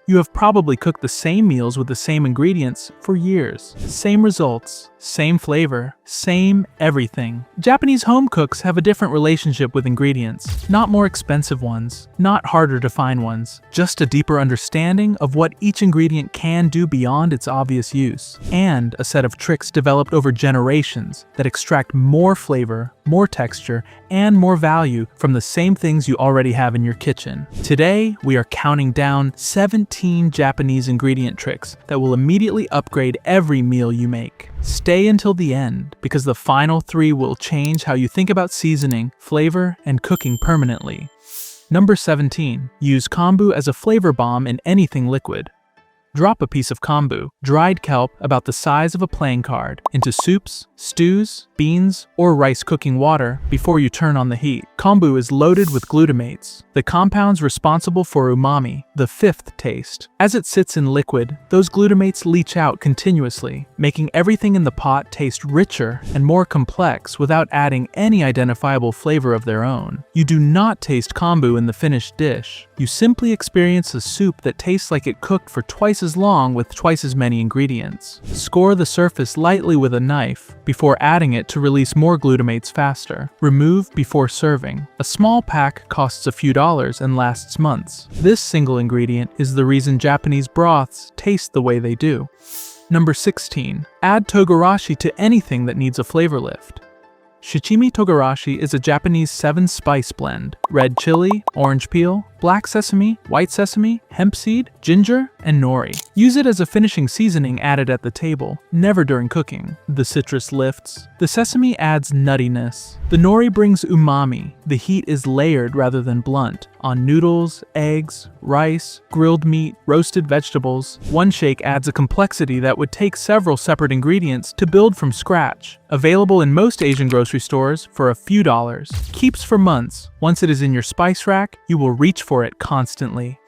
You have probably cooked the same meals with the same ingredients for years. Same results, same flavor, same everything. Japanese home cooks have a different relationship with ingredients. Not more expensive ones, not harder to find ones. Just a deeper understanding of what each ingredient can do beyond its obvious use. And a set of tricks developed over generations that extract more flavor, more texture, and more value from the same things you already have in your kitchen. Today, we are counting down 17 Japanese ingredient tricks that will immediately upgrade every meal you make. Stay until the end, because the final 3 will change how you think about seasoning, flavor, and cooking permanently. Number 17. Use kombu as a flavor bomb in anything liquid. Drop a piece of kombu, dried kelp about the size of a playing card, into soups, stews, beans, or rice cooking water before you turn on the heat. Kombu is loaded with glutamates, the compounds responsible for umami, the 5th taste. As it sits in liquid, those glutamates leach out continuously, making everything in the pot taste richer and more complex without adding any identifiable flavor of their own. You do not taste kombu in the finished dish. You simply experience a soup that tastes like it cooked for twice as long with twice as many ingredients. Score the surface lightly with a knife before adding it to release more glutamates faster. Remove before serving. A small pack costs a few dollars and lasts months. This single ingredient is the reason Japanese broths taste the way they do. Number 16. Add togarashi to anything that needs a flavor lift. Shichimi togarashi is a Japanese 7-spice blend: red chili, orange peel, black sesame, white sesame, hemp seed, ginger, and nori. Use it as a finishing seasoning added at the table, never during cooking. The citrus lifts. The sesame adds nuttiness. The nori brings umami. The heat is layered rather than blunt, on noodles, eggs, rice, grilled meat, roasted vegetables. One shake adds a complexity that would take several separate ingredients to build from scratch. Available in most Asian grocery stores for a few dollars. Keeps for months. Once it is in your spice rack, you will reach for it constantly.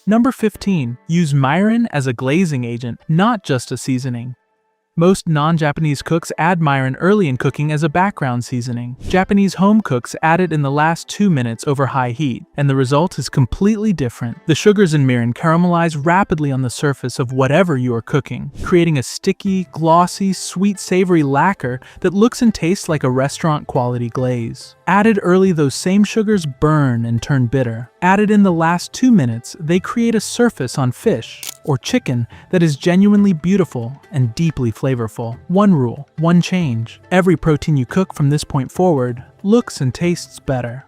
Number 15. Use mirin as a glazing agent, not just a seasoning. Most non-Japanese cooks add mirin early in cooking as a background seasoning. Japanese home cooks add it in the last 2 minutes over high heat, and the result is completely different. The sugars in mirin caramelize rapidly on the surface of whatever you are cooking, creating a sticky, glossy, sweet, savory lacquer that looks and tastes like a restaurant-quality glaze. Added early, those same sugars burn and turn bitter. Added in the last 2 minutes, they create a surface on fish or chicken that is genuinely beautiful and deeply flavorful. One rule, one change. Every protein you cook from this point forward looks and tastes better.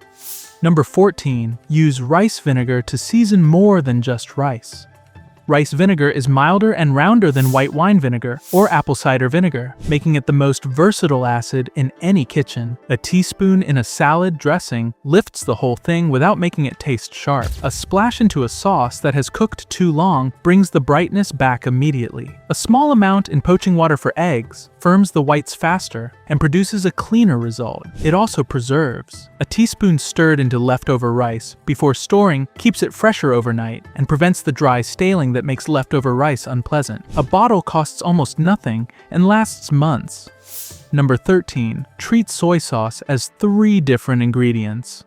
Number 14. Use rice vinegar to season more than just rice. Rice vinegar is milder and rounder than white wine vinegar or apple cider vinegar, making it the most versatile acid in any kitchen. A teaspoon in a salad dressing lifts the whole thing without making it taste sharp. A splash into a sauce that has cooked too long brings the brightness back immediately. A small amount in poaching water for eggs firms the whites faster and produces a cleaner result. It also preserves. A teaspoon stirred into leftover rice before storing keeps it fresher overnight and prevents the dry staling that makes leftover rice unpleasant. A bottle costs almost nothing and lasts months. Number 13. Treat soy sauce as 3 different ingredients.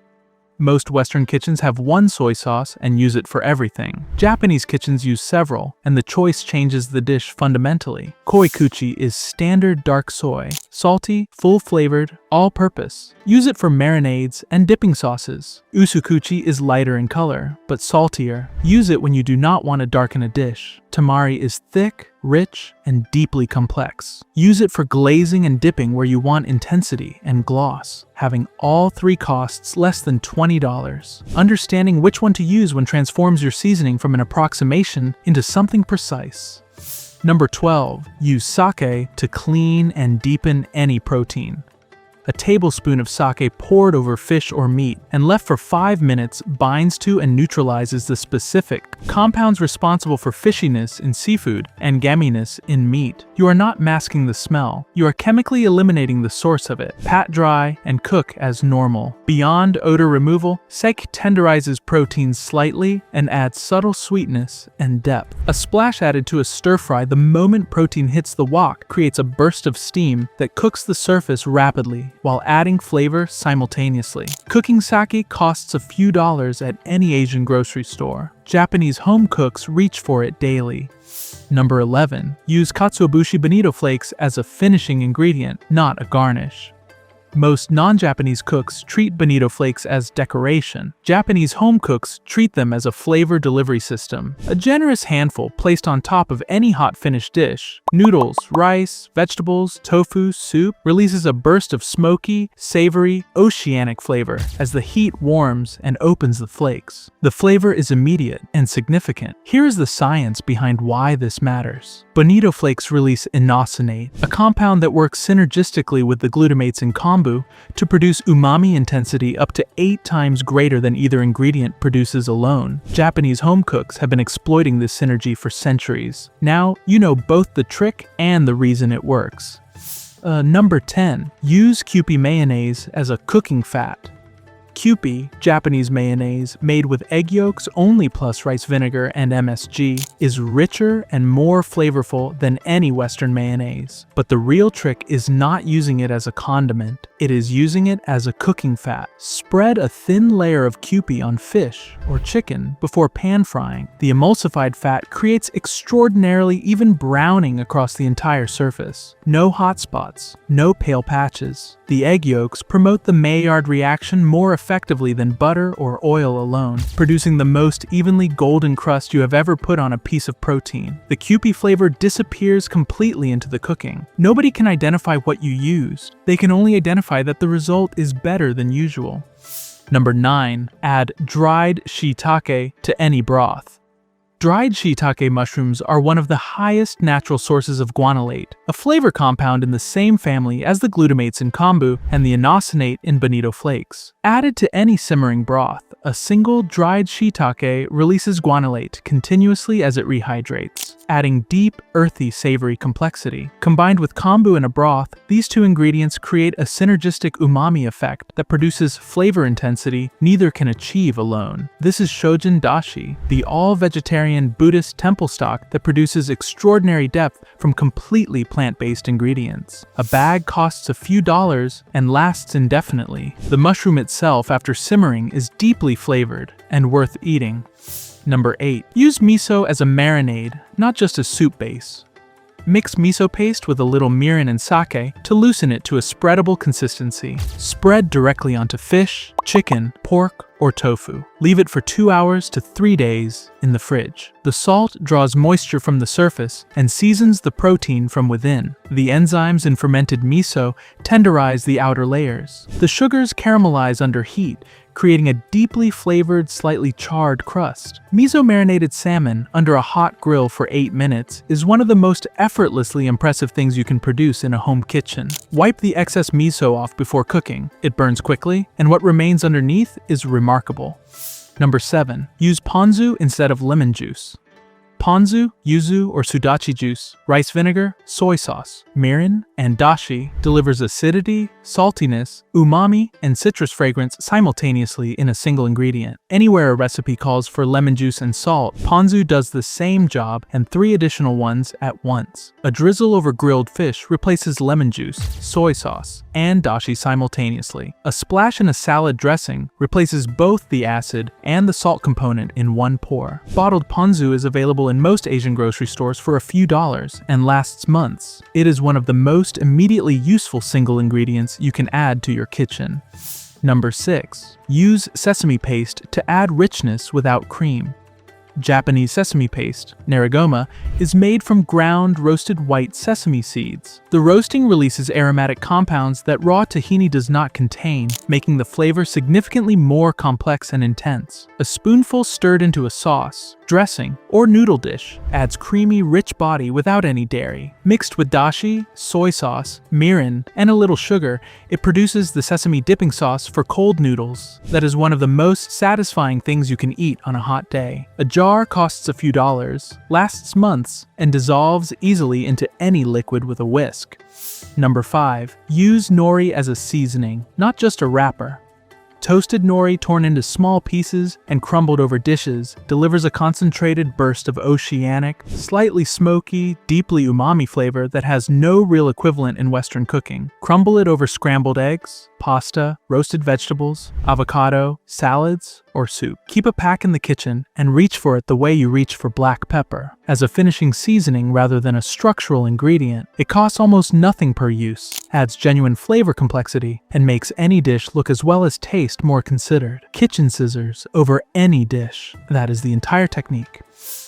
Most Western kitchens have one soy sauce and use it for everything. Japanese kitchens use several, and the choice changes the dish fundamentally. Koikuchi is standard dark soy, salty, full-flavored, all-purpose. Use it for marinades and dipping sauces. Usukuchi is lighter in color, but saltier. Use it when you do not want to darken a dish. Tamari is thick, rich, and deeply complex. Use it for glazing and dipping where you want intensity and gloss. Having all 3 costs less than $20. Understanding which one to use when transforms your seasoning from an approximation into something precise. Number 12. Use sake to clean and deepen any protein. A tablespoon of sake poured over fish or meat and left for 5 minutes binds to and neutralizes the specific compounds responsible for fishiness in seafood and gaminess in meat. You are not masking the smell. You are chemically eliminating the source of it. Pat dry and cook as normal. Beyond odor removal, sake tenderizes proteins slightly and adds subtle sweetness and depth. A splash added to a stir fry the moment protein hits the wok creates a burst of steam that cooks the surface rapidly while adding flavor simultaneously. Cooking sake costs a few dollars at any Asian grocery store. Japanese home cooks reach for it daily. Number 11. Use katsuobushi bonito flakes as a finishing ingredient, not a garnish. Most non-Japanese cooks treat bonito flakes as decoration. Japanese home cooks treat them as a flavor delivery system. A generous handful placed on top of any hot finished dish, noodles, rice, vegetables, tofu, soup, releases a burst of smoky, savory, oceanic flavor as the heat warms and opens the flakes. The flavor is immediate and significant. Here is the science behind why this matters. Bonito flakes release inosinate, a compound that works synergistically with the glutamates in kombu to produce umami intensity up to 8 times greater than either ingredient produces alone. Japanese home cooks have been exploiting this synergy for centuries. Now, you know both the trick and the reason it works. Number 10. Use Kewpie mayonnaise as a cooking fat. Kewpie, Japanese mayonnaise made with egg yolks only plus rice vinegar and MSG, is richer and more flavorful than any Western mayonnaise. But the real trick is not using it as a condiment. It is using it as a cooking fat. Spread a thin layer of Kewpie on fish or chicken before pan frying. The emulsified fat creates extraordinarily even browning across the entire surface. No hot spots, no pale patches. The egg yolks promote the Maillard reaction more effectively than butter or oil alone, producing the most evenly golden crust you have ever put on a piece of protein. The Kewpie flavor disappears completely into the cooking. Nobody can identify what you used. They can only identify that the result is better than usual. Number 9. Add dried shiitake to any broth. Dried shiitake mushrooms are one of the highest natural sources of guanylate, a flavor compound in the same family as the glutamates in kombu and the inosinate in bonito flakes. Added to any simmering broth, a single dried shiitake releases guanylate continuously as it rehydrates, adding deep, earthy, savory complexity. Combined with kombu in a broth, these two ingredients create a synergistic umami effect that produces flavor intensity neither can achieve alone. This is Shojin dashi, the all-vegetarian Buddhist temple stock that produces extraordinary depth from completely plant-based ingredients. A bag costs a few dollars and lasts indefinitely. The mushroom itself, after simmering, is deeply flavored and worth eating. Number 8. Use miso as a marinade, not just a soup base. Mix miso paste with a little mirin and sake to loosen it to a spreadable consistency. Spread directly onto fish, chicken, pork, or tofu. Leave it for 2 hours to 3 days in the fridge. The salt draws moisture from the surface and seasons the protein from within. The enzymes in fermented miso tenderize the outer layers. The sugars caramelize under heat, creating a deeply flavored, slightly charred crust. Miso-marinated salmon under a hot grill for 8 minutes is one of the most effortlessly impressive things you can produce in a home kitchen. Wipe the excess miso off before cooking. It burns quickly, and what remains underneath is remarkable. Number 7. Use ponzu instead of lemon juice. Ponzu, yuzu, or sudachi juice, rice vinegar, soy sauce, mirin, and dashi delivers acidity, saltiness, umami, and citrus fragrance simultaneously in a single ingredient. Anywhere a recipe calls for lemon juice and salt, ponzu does the same job and 3 additional ones at once. A drizzle over grilled fish replaces lemon juice, soy sauce, and dashi simultaneously. A splash in a salad dressing replaces both the acid and the salt component in one pour. Bottled ponzu is available in most Asian grocery stores for a few dollars and lasts months. It is one of the most immediately useful single ingredients you can add to your kitchen. Number 6. Use sesame paste to add richness without cream. Japanese sesame paste, narigoma, is made from ground roasted white sesame seeds. The roasting releases aromatic compounds that raw tahini does not contain, making the flavor significantly more complex and intense. A spoonful stirred into a sauce, dressing, or noodle dish adds creamy, rich body without any dairy. Mixed with dashi, soy sauce, mirin, and a little sugar, it produces the sesame dipping sauce for cold noodles that is one of the most satisfying things you can eat on a hot day. A jar costs a few dollars, lasts months, and dissolves easily into any liquid with a whisk. Number 5. Use nori as a seasoning, not just a wrapper. Toasted nori torn into small pieces and crumbled over dishes delivers a concentrated burst of oceanic, slightly smoky, deeply umami flavor that has no real equivalent in Western cooking. Crumble it over scrambled eggs, pasta, roasted vegetables, avocado, salads, or soup. Keep a pack in the kitchen and reach for it the way you reach for black pepper. As a finishing seasoning rather than a structural ingredient, it costs almost nothing per use, adds genuine flavor complexity, and makes any dish look as well as taste more considered. Kitchen scissors over any dish. That is the entire technique.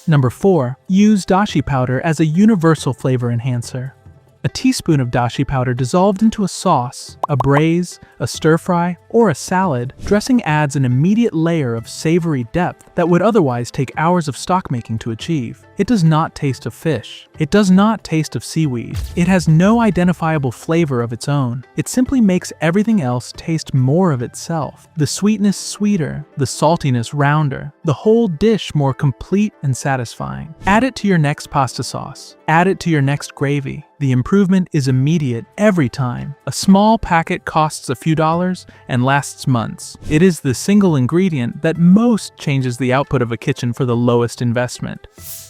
Number 4. Use dashi powder as a universal flavor enhancer. A teaspoon of dashi powder dissolved into a sauce, a braise, a stir-fry, or a salad dressing adds an immediate layer of savory depth that would otherwise take hours of stock making to achieve. It does not taste of fish. It does not taste of seaweed. It has no identifiable flavor of its own. It simply makes everything else taste more of itself. The sweetness sweeter, the saltiness rounder, the whole dish more complete and satisfying. Add it to your next pasta sauce. Add it to your next gravy. The improvement is immediate every time. A small packet costs a few dollars and lasts months. It is the single ingredient that most changes the output of a kitchen for the lowest investment.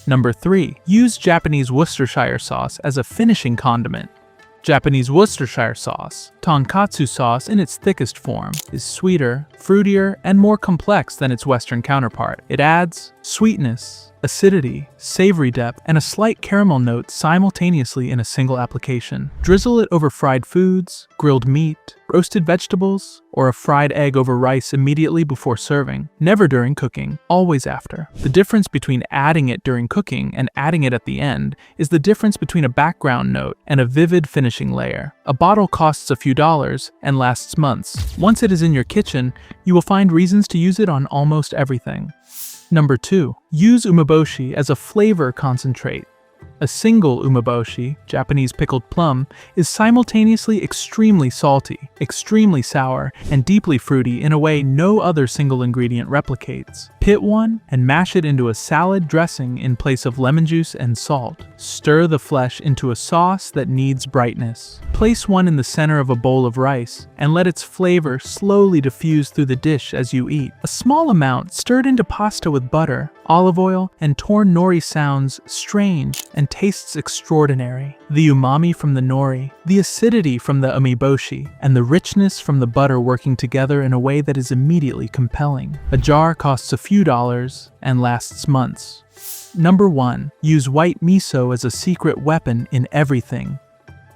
Number 3. Use Japanese Worcestershire sauce as a finishing condiment. Japanese Worcestershire sauce, tonkatsu sauce in its thickest form, is sweeter, fruitier, and more complex than its Western counterpart. It adds sweetness, acidity, savory depth, and a slight caramel note simultaneously in a single application. Drizzle it over fried foods, grilled meat, roasted vegetables, or a fried egg over rice immediately before serving. Never during cooking, always after. The difference between adding it during cooking and adding it at the end is the difference between a background note and a vivid finishing layer. A bottle costs a few dollars and lasts months. Once it is in your kitchen, you will find reasons to use it on almost everything. Number 2. Use umeboshi as a flavor concentrate. A single umeboshi, Japanese pickled plum, is simultaneously extremely salty, extremely sour, and deeply fruity in a way no other single ingredient replicates. Pit one and mash it into a salad dressing in place of lemon juice and salt. Stir the flesh into a sauce that needs brightness. Place one in the center of a bowl of rice and let its flavor slowly diffuse through the dish as you eat. A small amount stirred into pasta with butter, olive oil, and torn nori sounds strange and tastes extraordinary. The umami from the nori, the acidity from the umeboshi, and the richness from the butter working together in a way that is immediately compelling. A jar costs a few dollars and lasts months. Number 1. Use white miso as a secret weapon in everything.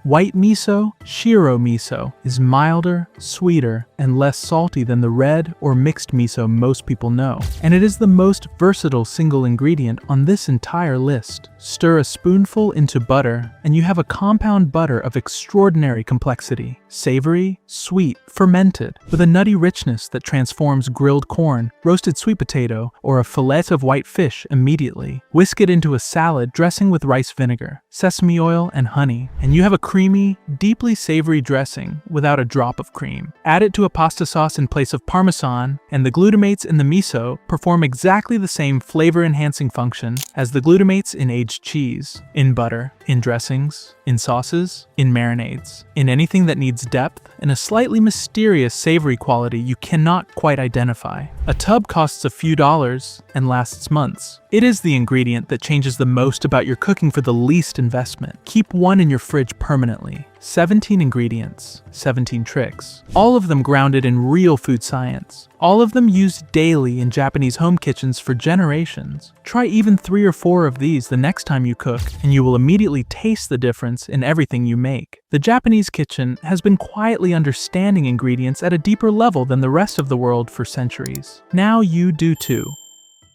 White miso, shiro miso, is milder, sweeter, and less salty than the red or mixed miso most people know, and it is the most versatile single ingredient on this entire list. Stir a spoonful into butter, and you have a compound butter of extraordinary complexity. Savory, sweet, fermented, with a nutty richness that transforms grilled corn, roasted sweet potato, or a fillet of white fish immediately. Whisk it into a salad dressing with rice vinegar, sesame oil, and honey, and you have a creamy, deeply savory dressing without a drop of cream. Add it to a pasta sauce in place of parmesan, and the glutamates in the miso perform exactly the same flavor-enhancing function as the glutamates in aged cheese, in butter, in dressings, in sauces, in marinades, in anything that needs depth and a slightly mysterious savory quality you cannot quite identify. A tub costs a few dollars and lasts months. It is the ingredient that changes the most about your cooking for the least investment. Keep one in your fridge permanently. 17 ingredients, 17 tricks. All of them grounded in real food science. All of them used daily in Japanese home kitchens for generations. Try even 3 or 4 of these the next time you cook, and you will immediately taste the difference in everything you make. The Japanese kitchen has been quietly understanding ingredients at a deeper level than the rest of the world for centuries. Now you do too.